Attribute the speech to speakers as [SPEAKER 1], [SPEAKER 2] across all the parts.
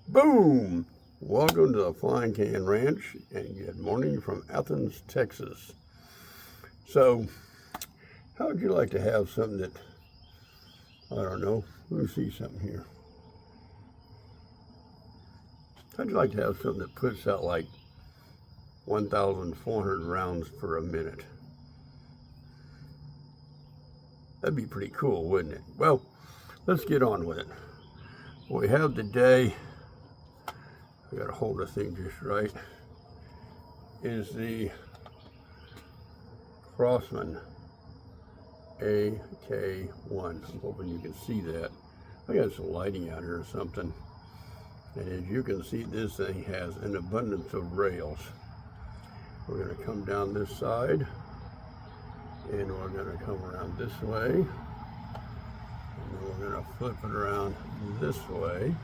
[SPEAKER 1] Boom! Welcome to the Flying Can Ranch, and good morning from Athens, Texas. So, how would you like to have something that, I don't know, let me see something here. How'd you like to have something that puts out like 1,400 rounds per a minute? That'd be pretty cool, wouldn't it? Well, let's get on with it. What we have today, I gotta hold the thing just right, is the Crosman AK-1. I'm hoping you can see that. I got some lighting out here or something. And as you can see, this thing has an abundance of rails. We're gonna come down this side, and we're gonna come around this way, and then we're gonna flip it around this way.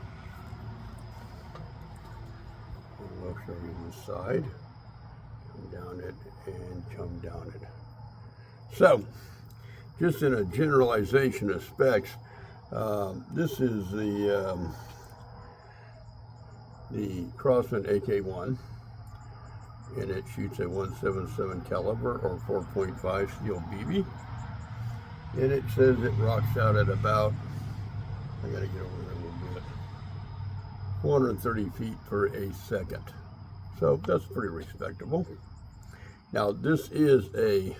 [SPEAKER 1] And we'll show you this side. Come down it and come down it. So, just in a generalization of specs, this is the Crosman AK-1, and it shoots a .177 caliber or 4.5 steel BB, and it says it rocks out at about, I gotta get over there a little bit, 430 feet per a second. So that's pretty respectable. Now this is a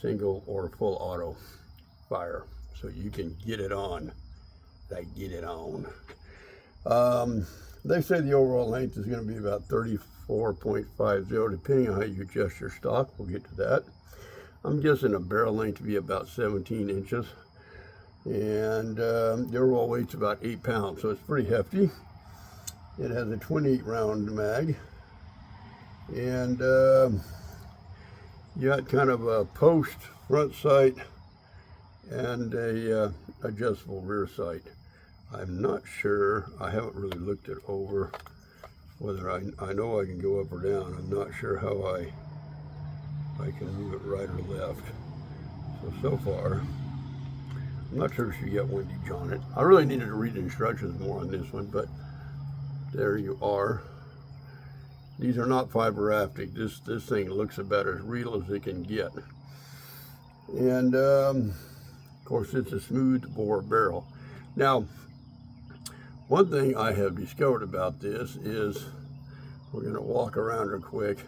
[SPEAKER 1] single or full auto fire, so you can get it on, like get it on. They say the overall length is going to be about 34.50, depending on how you adjust your stock. We'll get to that. I'm guessing a barrel length to be about 17 inches, and the overall weight's about 8 pounds, so it's pretty hefty. It has a 28 round mag, and you got kind of a post front sight and a adjustable rear sight. I'm not sure, I haven't really looked it over, whether I know I can go up or down. I'm not sure how I can move it right or left. So far, I'm not sure if you get windage on it. I really needed to read the instructions more on this one, but there you are. These are not fiber optic. This thing looks about as real as it can get. And of course, it's a smooth bore barrel. Now, one thing I have discovered about this is, we're going to walk around real quick,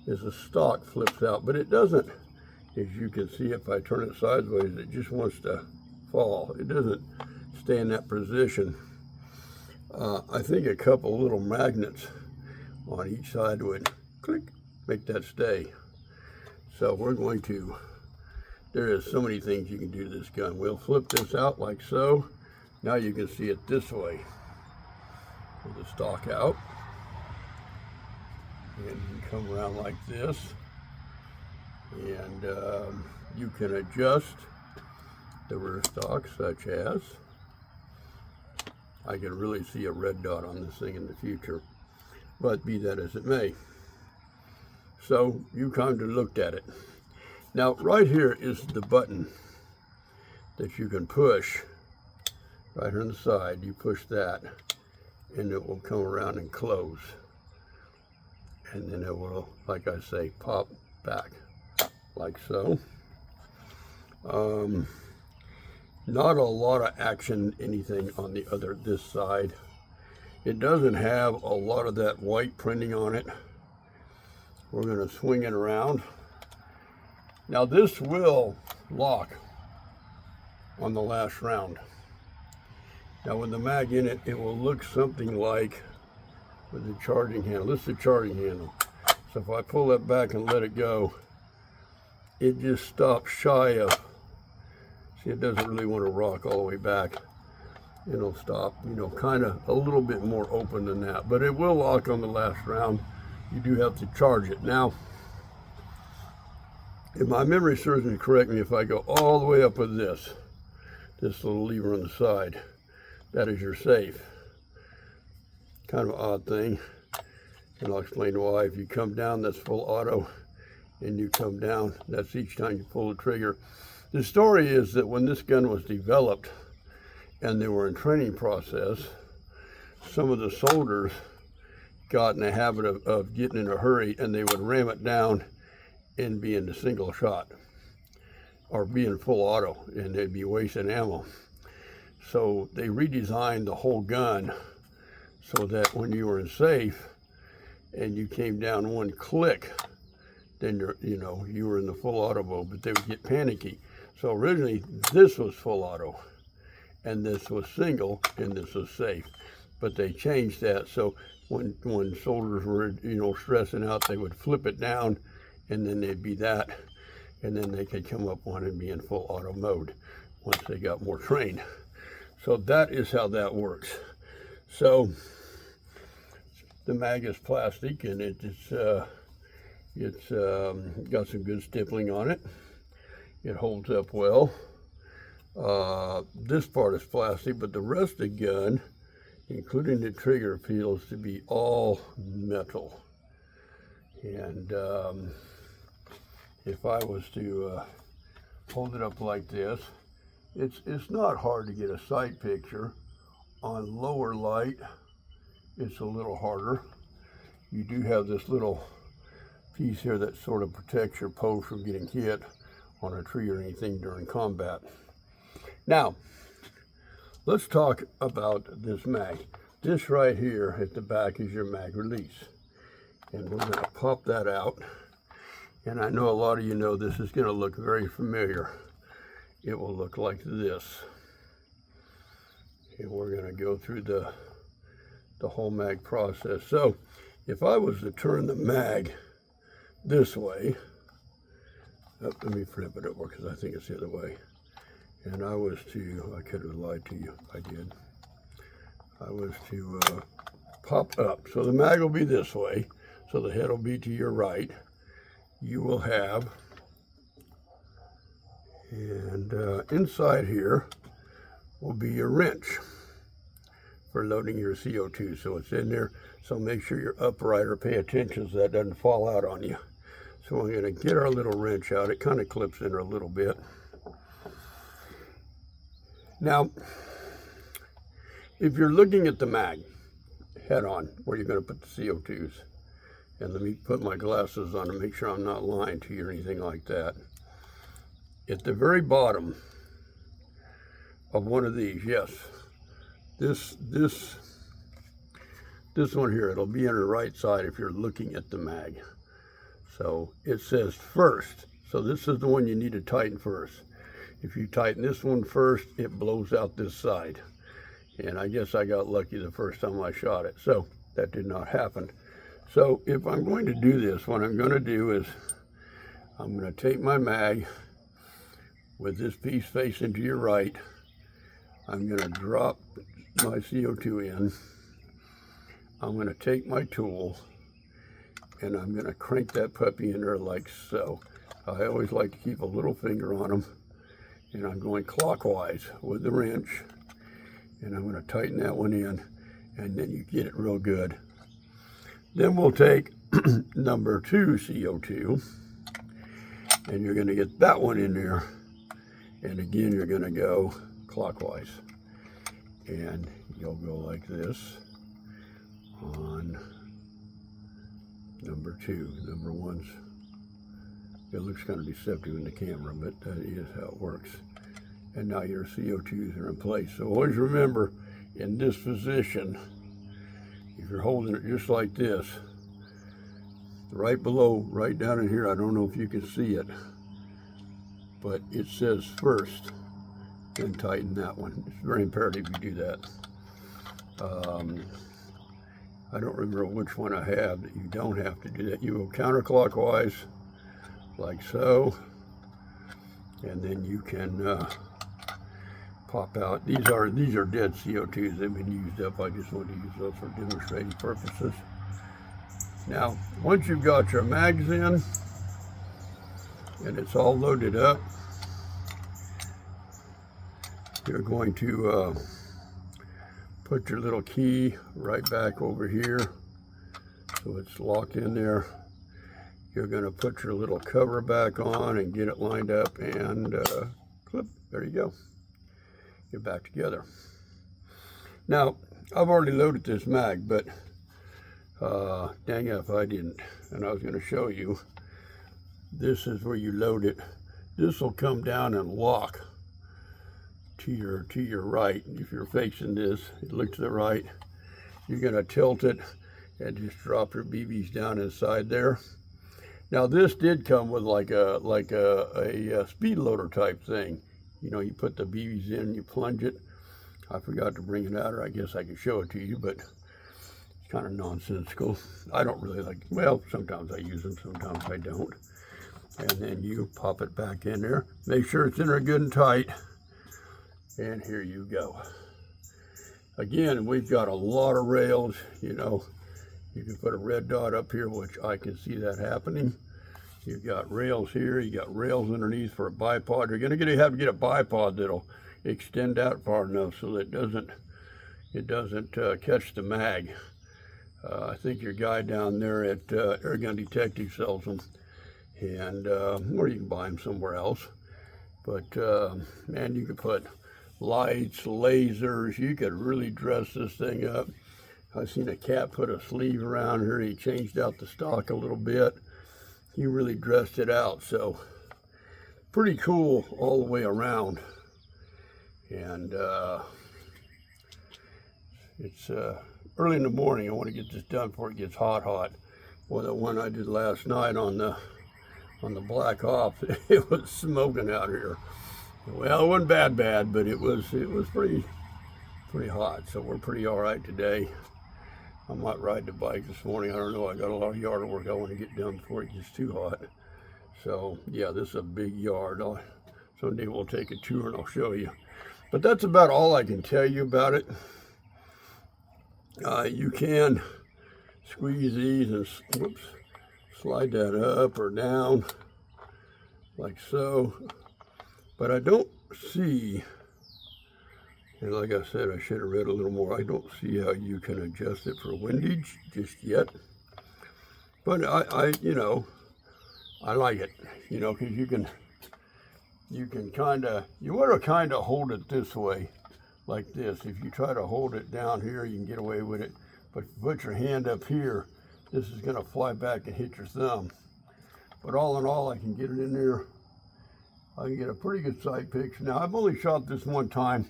[SPEAKER 1] is the stock flips out, but it doesn't, as you can see if I turn it sideways, it just wants to fall. It doesn't stay in that position. I think a couple little magnets on each side would click, make that stay. So we're going to, there is so many things you can do to this gun. We'll flip this out like so. Now you can see it this way, with the stock out, and you can come around like this, and you can adjust the rear stock, such as, I can really see a red dot on this thing in the future, but be that as it may. So you kind of looked at it. Now right here is the button that you can push. Right here on the side, you push that, and it will come around and close. And then it will, like I say, pop back, like so. Not a lot of action, anything on this side. It doesn't have a lot of that white printing on it. We're gonna swing it around. Now this will lock on the last round. Now with the mag in it, it will look something like with the charging handle. This is the charging handle. So if I pull that back and let it go, it just stops shy of, see, it doesn't really want to rock all the way back. It'll stop, you know, kind of a little bit more open than that, but it will lock on the last round. You do have to charge it. Now, if my memory serves me, correct me if I go all the way up with this little lever on the side. That is your safe. Kind of an odd thing, and I'll explain why. If you come down, that's full auto, and you come down, that's each time you pull the trigger. The story is that when this gun was developed and they were in training process, some of the soldiers got in the habit of getting in a hurry, and they would ram it down and be in the single shot or be in full auto, and they'd be wasting ammo. So they redesigned the whole gun so that when you were in safe and you came down one click, then you were in the full auto mode, but they would get panicky. So originally this was full auto, and this was single, and this was safe. But they changed that, so when soldiers were stressing out, they would flip it down, and then they'd be that, and then they could come up one and be in full auto mode once they got more trained. So that is how that works. So the mag is plastic, and it's got some good stippling on it. It holds up well. This part is plastic, but the rest of the gun, including the trigger, appears to be all metal. And if I was to hold it up like this, it's not hard to get a sight picture. On lower light, it's a little harder. You do have this little piece here that sort of protects your post from getting hit on a tree or anything during combat. Now, let's talk about this mag. This right here at the back is your mag release. And we're going to pop that out. And I know a lot of you know this is going to look very familiar. It will look like this. And we're going to go through the whole mag process. So if I was to turn the mag this way, let me flip it over because I think it's the other way. And I was to, I could have lied to you, I did. I was to pop up. So the mag will be this way. So the head will be to your right. You will have, and inside here will be your wrench for loading your CO2. So it's in there. So make sure you're upright or pay attention so that doesn't fall out on you. So we're going to get our little wrench out. It kind of clips in there a little bit. Now, if you're looking at the mag head on, where you're going to put the CO2s, and let me put my glasses on to make sure I'm not lying to you or anything like that. At the very bottom of one of these, yes, this one here, it'll be on the right side if you're looking at the mag. So it says first. So this is the one you need to tighten first. If you tighten this one first, it blows out this side. And I guess I got lucky the first time I shot it. So that did not happen. So if I'm going to do this, what I'm going to do is I'm going to take my mag with this piece facing to your right. I'm going to drop my CO2 in. I'm going to take my tool and I'm going to crank that puppy in there like so. I always like to keep a little finger on them. And I'm going clockwise with the wrench. And I'm going to tighten that one in, and then you get it real good. Then we'll take number 2 CO2, and you're going to get that one in there. And again, you're going to go clockwise. And you'll go like this on number 2. Number 1's, it looks kind of deceptive in the camera, but that is how it works. And now your CO2s are in place. So always remember, in this position, if you're holding it just like this, right below, right down in here, I don't know if you can see it, but it says first, then tighten that one. It's very imperative you do that. I don't remember which one I have that you don't have to do that. You go counterclockwise, like so, and then you can pop out. These are dead CO2s. They've been used up. I just want to use those for demonstrating purposes. Now, once you've got your mags in and it's all loaded up, you're going to put your little key right back over here so it's locked in there. You're going to put your little cover back on and get it lined up and clip. There you go. Get back together. Now, I've already loaded this mag, but dang it if I didn't. And I was going to show you. This is where you load it. This will come down and lock to your right. If you're facing this, look to the right. You're going to tilt it and just drop your BBs down inside there. Now this did come with like a speed loader type thing. You know, you put the BBs in, you plunge it. I forgot to bring it out, or I guess I could show it to you, but it's kind of nonsensical. I don't really like, well, sometimes I use them, sometimes I don't. And then you pop it back in there. Make sure it's in there good and tight. And here you go. Again, we've got a lot of rails, you know. You can put a red dot up here, which I can see that happening. You've got rails here, you got rails underneath for a bipod. You're gonna have to get a bipod that'll extend out far enough so that it doesn't catch the mag. I think your guy down there at Airgun Detective sells them, and or you can buy them somewhere else. But man, you could put lights, lasers. You could really dress this thing up. I've seen a cat put a sleeve around here. He changed out the stock a little bit. He really dressed it out. So pretty cool all the way around. And it's early in the morning. I want to get this done before it gets hot. Well, the one I did last night on the Black Ops, it was smoking out here. Well, it wasn't bad, but it was pretty hot. So we're pretty all right today. I might ride the bike this morning. I don't know. I got a lot of yard work I want to get done before it gets too hot. So yeah, this is a big yard. Someday we'll take a tour and I'll show you. But that's about all I can tell you about it. You can squeeze these and whoops, slide that up or down like so. But I don't see, and like I said, I should have read a little more. I don't see how you can adjust it for windage just yet. But I you know, I like it, you know, because you can kind of, you want to kind of hold it this way, like this. If you try to hold it down here, you can get away with it. But if you put your hand up here, this is going to fly back and hit your thumb. But all in all, I can get it in there. I can get a pretty good sight picture. Now, I've only shot this one time.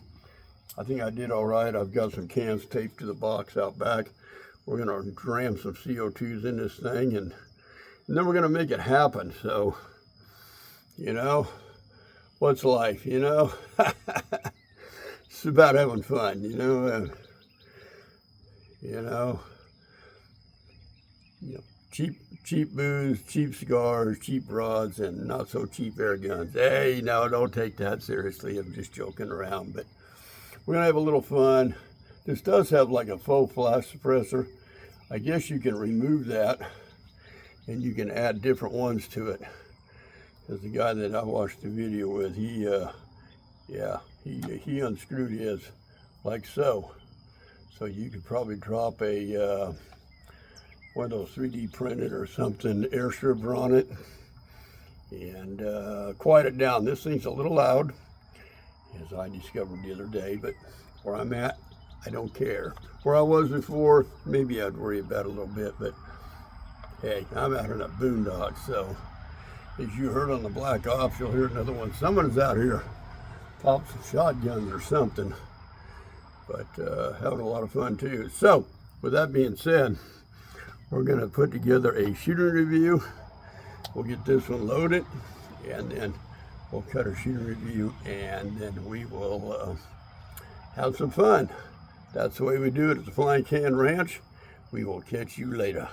[SPEAKER 1] I think I did all right. I've got some cans taped to the box out back. We're going to ram some CO2s in this thing, and then we're going to make it happen. So, you know, what's life, you know? It's about having fun, you know? Cheap booze, cheap cigars, cheap rods, and not so cheap air guns. Hey, no, don't take that seriously. I'm just joking around, but we're gonna have a little fun. This does have like a faux flash suppressor. I guess you can remove that and you can add different ones to it. Because the guy that I watched the video with, he unscrewed his like so. So you could probably drop a one of those 3D printed or something air stripper on it and quiet it down. This thing's a little loud, as I discovered the other day, but where I'm at, I don't care. Where I was before, maybe I'd worry about it a little bit, but hey, I'm out in the boondocks, so as you heard on the Black Ops, you'll hear another one. Someone's out here popping some shotguns or something, but having a lot of fun too. So with that being said, we're going to put together a shooting review. We'll get this one loaded, and then we'll cut our shooting review, and then we will have some fun. That's the way we do it at the Flying Can Ranch. We will catch you later.